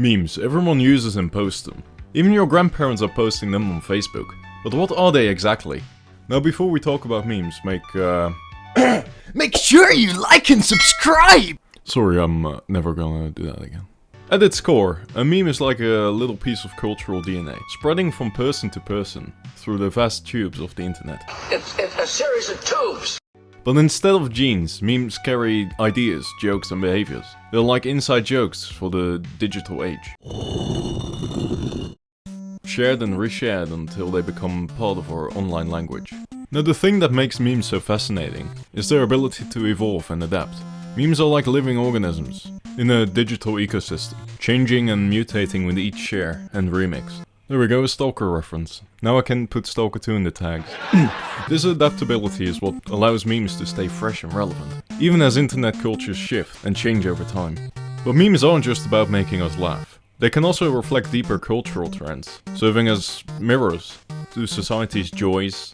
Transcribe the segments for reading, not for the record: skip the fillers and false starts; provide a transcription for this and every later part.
Memes, everyone uses and posts them. Even your grandparents are posting them on Facebook. But what are they exactly? Now before we talk about memes, make sure you like and subscribe! Sorry, I'm never gonna do that again. At its core, a meme is like a little piece of cultural DNA, spreading from person to person through the vast tubes of the internet. It's a series of tubes! But instead of genes, memes carry ideas, jokes and behaviors. They're like inside jokes for the digital age. Shared and reshared until they become part of our online language. Now the thing that makes memes so fascinating is their ability to evolve and adapt. Memes are like living organisms in a digital ecosystem, changing and mutating with each share and remix. There we go, a Stalker reference. Now I can put Stalker 2 in the tags. This adaptability is what allows memes to stay fresh and relevant, even as internet cultures shift and change over time. But memes aren't just about making us laugh. They can also reflect deeper cultural trends, serving as mirrors to society's joys,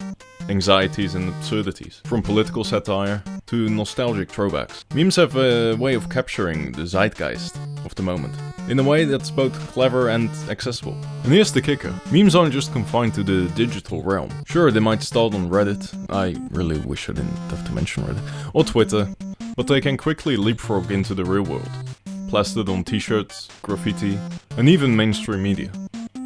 anxieties and absurdities, from political satire to nostalgic throwbacks. Memes have a way of capturing the zeitgeist of the moment, in a way that's both clever and accessible. And here's the kicker, memes aren't just confined to the digital realm. Sure, they might start on Reddit, I really wish I didn't have to mention Reddit, or Twitter, but they can quickly leapfrog into the real world, plastered on t-shirts, graffiti, and even mainstream media.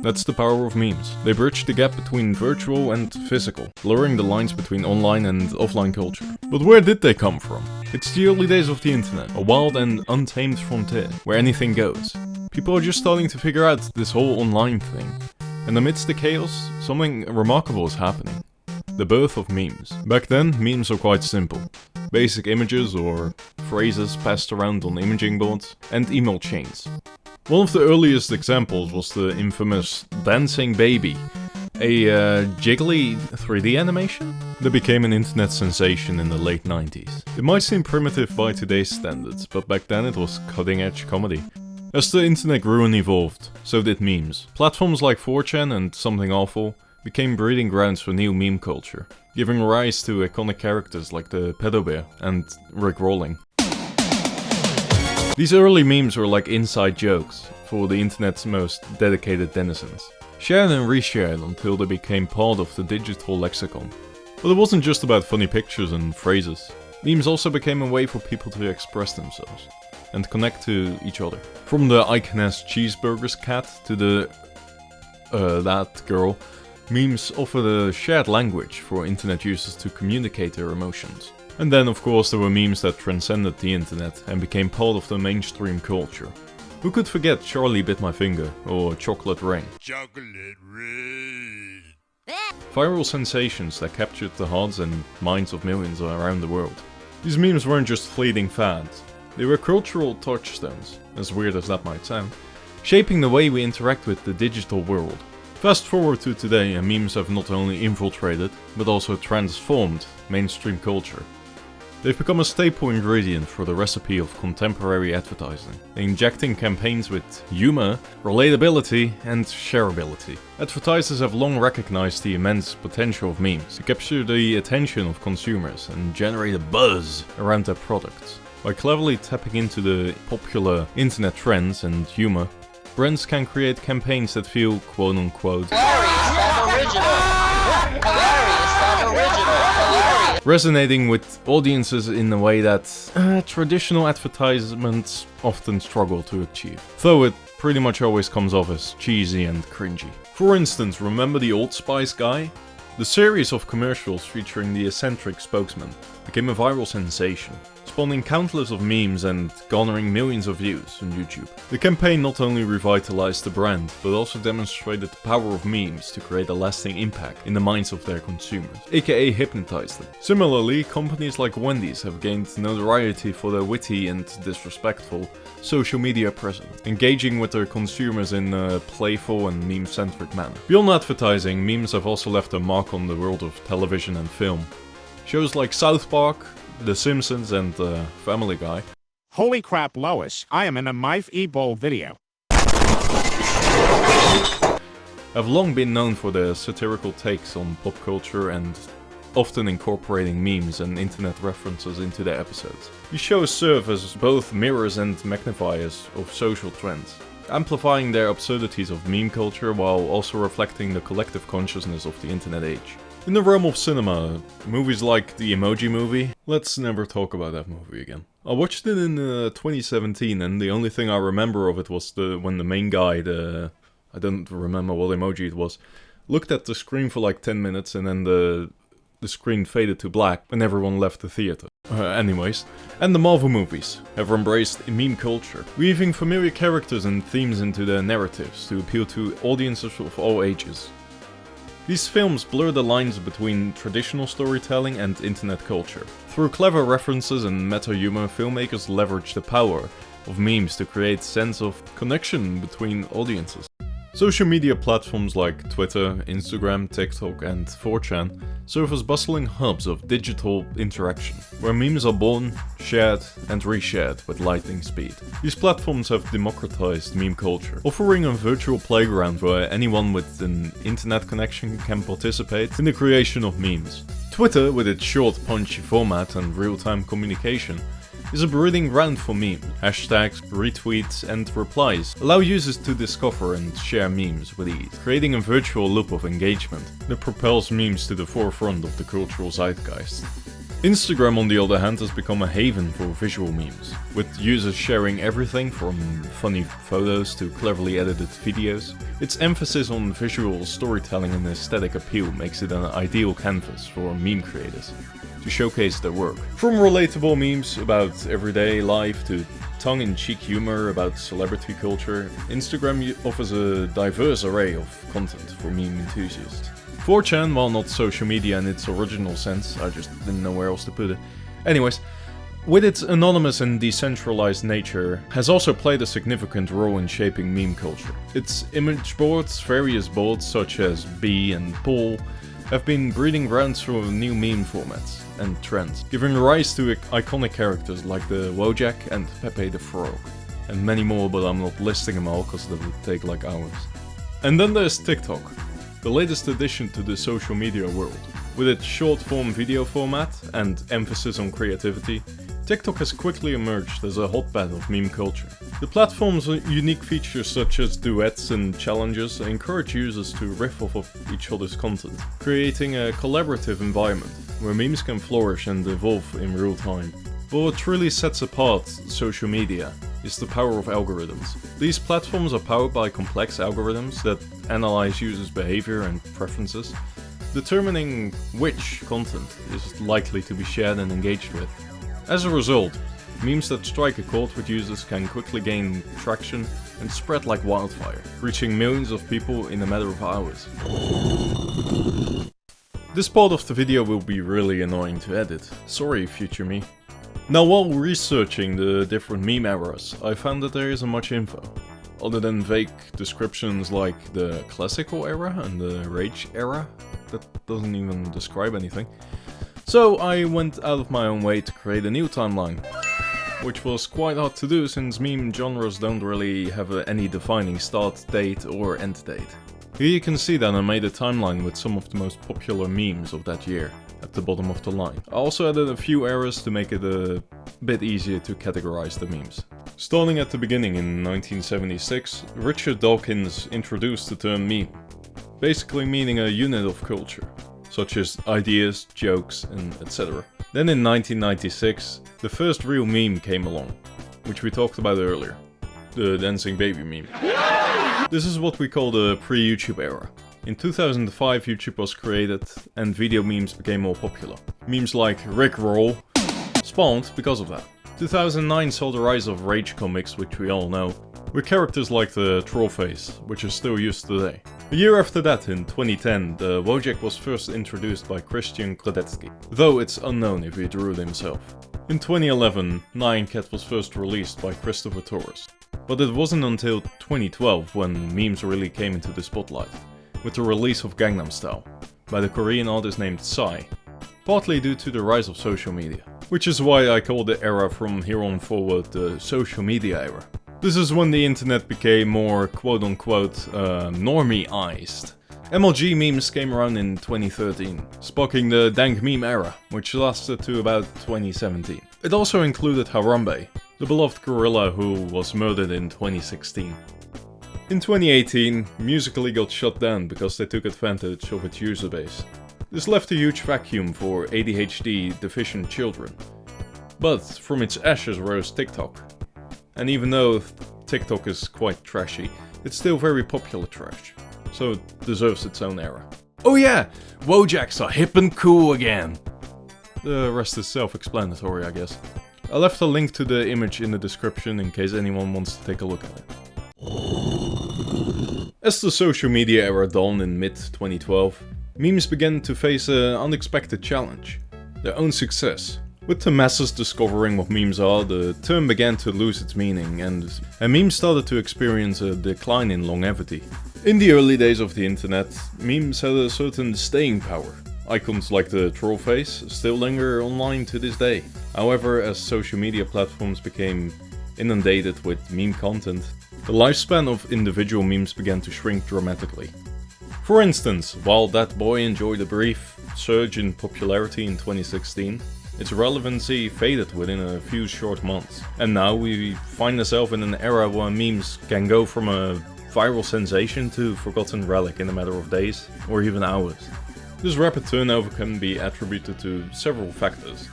That's the power of memes. They bridge the gap between virtual and physical, blurring the lines between online and offline culture. But where did they come from? It's the early days of the internet, a wild and untamed frontier, where anything goes. People are just starting to figure out this whole online thing. And amidst the chaos, something remarkable is happening. The birth of memes. Back then, memes were quite simple. Basic images or phrases passed around on imaging boards and email chains. One of the earliest examples was the infamous dancing baby, a jiggly 3D animation that became an internet sensation in the late 90s. It might seem primitive by today's standards, but back then it was cutting-edge comedy. As the internet grew and evolved, so did memes. Platforms like 4chan and Something Awful became breeding grounds for new meme culture, giving rise to iconic characters like the Pedo Bear and Rick Rolling. These early memes were like inside jokes for the internet's most dedicated denizens, shared and reshared until they became part of the digital lexicon. But it wasn't just about funny pictures and phrases. Memes also became a way for people to express themselves and connect to each other. From the I can ask cheeseburgers cat to the that girl, memes offered a shared language for internet users to communicate their emotions. And then of course there were memes that transcended the internet and became part of the mainstream culture. Who could forget Charlie Bit My Finger or Chocolate Rain? Chocolate Rain. Viral sensations that captured the hearts and minds of millions around the world. These memes weren't just fleeting fads, they were cultural touchstones, as weird as that might sound, shaping the way we interact with the digital world. Fast forward to today and memes have not only infiltrated, but also transformed mainstream culture. They've become a staple ingredient for the recipe of contemporary advertising, injecting campaigns with humor, relatability, and shareability. Advertisers have long recognized the immense potential of memes to capture the attention of consumers and generate a buzz around their products. By cleverly tapping into the popular internet trends and humor, brands can create campaigns that feel quote-unquote resonating with audiences in a way that traditional advertisements often struggle to achieve. Though it pretty much always comes off as cheesy and cringy. For instance, remember the Old Spice guy? The series of commercials featuring the eccentric spokesman became a viral sensation, spawning countless of memes and garnering millions of views on YouTube. The campaign not only revitalized the brand, but also demonstrated the power of memes to create a lasting impact in the minds of their consumers, aka hypnotize them. Similarly, companies like Wendy's have gained notoriety for their witty and disrespectful social media presence, engaging with their consumers in a playful and meme-centric manner. Beyond advertising, memes have also left a mark on the world of television and film. Shows like South Park, The Simpsons and Family Guy. Holy crap, Lois, I am in a Mifebeol video. Have long been known for their satirical takes on pop culture and often incorporating memes and internet references into their episodes. These shows serve as both mirrors and magnifiers of social trends. amplifying their absurdities of meme culture while also reflecting the collective consciousness of the internet age. In the realm of cinema, movies like the Emoji Movie, let's never talk about that movie again. I watched it in 2017 and the only thing I remember of it was when the main guy, I don't remember what emoji it was, looked at the screen for like 10 minutes and then the screen faded to black and everyone left the theater. Anyways, and the Marvel movies have embraced meme culture, weaving familiar characters and themes into their narratives to appeal to audiences of all ages. These films blur the lines between traditional storytelling and internet culture. Through clever references and meta-humor, filmmakers leverage the power of memes to create sense of connection between audiences. Social media platforms like Twitter, Instagram, TikTok, and 4chan serve as bustling hubs of digital interaction, where memes are born, shared, and reshared with lightning speed. These platforms have democratized meme culture, offering a virtual playground where anyone with an internet connection can participate in the creation of memes. Twitter, with its short, punchy format and real-time communication, is a breeding ground for memes. Hashtags, retweets, and replies allow users to discover and share memes with ease, creating a virtual loop of engagement that propels memes to the forefront of the cultural zeitgeist. Instagram, on the other hand, has become a haven for visual memes, with users sharing everything from funny photos to cleverly edited videos. Its emphasis on visual storytelling and aesthetic appeal makes it an ideal canvas for meme creators to showcase their work. From relatable memes about everyday life to tongue-in-cheek humor about celebrity culture, Instagram offers a diverse array of content for meme enthusiasts. 4chan, while not social media in its original sense, I just didn't know where else to put it. Anyways, with its anonymous and decentralized nature, has also played a significant role in shaping meme culture. Its image boards, various boards such as Bee and Paul, have been breeding grounds for new meme formats and trends, giving rise to iconic characters like the Wojak and Pepe the Frog, and many more, but I'm not listing them all because that would take like hours. And then there's TikTok, the latest addition to the social media world. With its short-form video format and emphasis on creativity, TikTok has quickly emerged as a hotbed of meme culture. The platform's unique features such as duets and challenges encourage users to riff off of each other's content, creating a collaborative environment where memes can flourish and evolve in real time. But what truly sets apart social media is the power of algorithms. These platforms are powered by complex algorithms that analyze users' behavior and preferences, determining which content is likely to be shared and engaged with. As a result, memes that strike a chord with users can quickly gain traction and spread like wildfire, reaching millions of people in a matter of hours. This part of the video will be really annoying to edit, sorry future me. Now, while researching the different meme eras, I found that there isn't much info, other than vague descriptions like the classical era and the rage era. That doesn't even describe anything. So I went out of my own way to create a new timeline, which was quite hard to do since meme genres don't really have any defining start date or end date. Here you can see that I made a timeline with some of the most popular memes of that year at the bottom of the line. I also added a few eras to make it a bit easier to categorize the memes. Starting at the beginning in 1976, Richard Dawkins introduced the term meme, basically meaning a unit of culture, such as ideas, jokes, and etc. Then in 1996, the first real meme came along, which we talked about earlier, the dancing baby meme. This is what we call the pre-YouTube era. In 2005, YouTube was created and video memes became more popular. Memes like Rickroll spawned because of that. 2009 saw the rise of rage comics, which we all know, with characters like the Trollface, which is still used today. A year after that, in 2010, the Wojak was first introduced by Christian Kladetsky, though it's unknown if he drew it himself. In 2011, Nyan Cat was first released by Christopher Torres. But it wasn't until 2012 when memes really came into the spotlight, with the release of Gangnam Style, by the Korean artist named Psy, partly due to the rise of social media. Which is why I call the era from here on forward the social media era. This is when the internet became more quote-unquote normie-ized. MLG memes came around in 2013, sparking the dank meme era, which lasted to about 2017. It also included Harambe, the beloved gorilla who was murdered in 2016. In 2018, Musical.ly got shut down because they took advantage of its user base. This left a huge vacuum for ADHD deficient children. But from its ashes rose TikTok. And even though TikTok is quite trashy, it's still very popular trash, so it deserves its own era. Oh yeah, Wojaks are hip and cool again. The rest is self-explanatory, I guess. I left a link to the image in the description in case anyone wants to take a look at it. As the social media era dawned in mid-2012, memes began to face an unexpected challenge: their own success. With the masses discovering what memes are, the term began to lose its meaning, and memes started to experience a decline in longevity. In the early days of the internet, memes had a certain staying power. Icons like the troll face still linger online to this day. However, as social media platforms became inundated with meme content, the lifespan of individual memes began to shrink dramatically. For instance, while That Boy enjoyed a brief surge in popularity in 2016, its relevancy faded within a few short months. And now we find ourselves in an era where memes can go from a viral sensation to forgotten relic in a matter of days, or even hours. This rapid turnover can be attributed to several factors.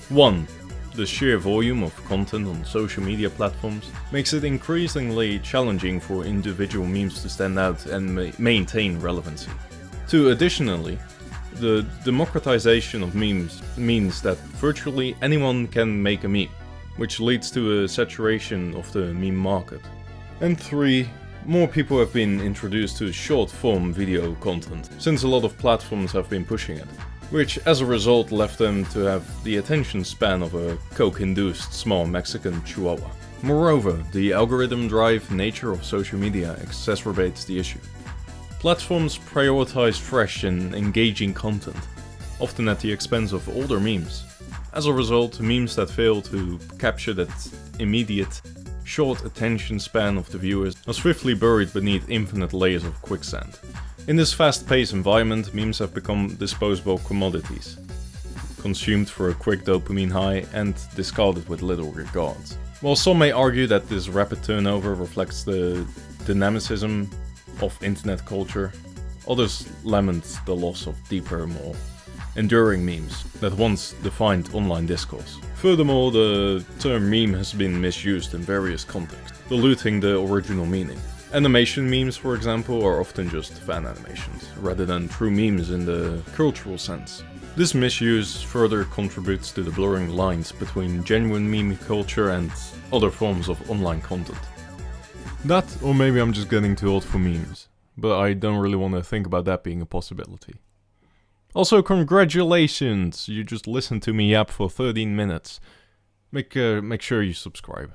1. The sheer volume of content on social media platforms makes it increasingly challenging for individual memes to stand out and maintain relevancy. 2. Additionally, the democratization of memes means that virtually anyone can make a meme, which leads to a saturation of the meme market. And 3. More people have been introduced to short-form video content, since a lot of platforms have been pushing it, which as a result left them to have the attention span of a coke-induced small Mexican chihuahua. Moreover, the algorithm-driven nature of social media exacerbates the issue. Platforms prioritize fresh and engaging content, often at the expense of older memes. As a result, memes that fail to capture that immediate, short attention span of the viewers are swiftly buried beneath infinite layers of quicksand. In this fast-paced environment, memes have become disposable commodities, consumed for a quick dopamine high and discarded with little regard. While some may argue that this rapid turnover reflects the dynamicism of internet culture, others lament the loss of deeper, more enduring memes that once defined online discourse. Furthermore, the term meme has been misused in various contexts, diluting the original meaning. Animation memes, for example, are often just fan animations, rather than true memes in the cultural sense. This misuse further contributes to the blurring lines between genuine meme culture and other forms of online content. That, or maybe I'm just getting too old for memes, but I don't really want to think about that being a possibility. Also, congratulations! You just listened to me yap for 13 minutes. Make sure you subscribe.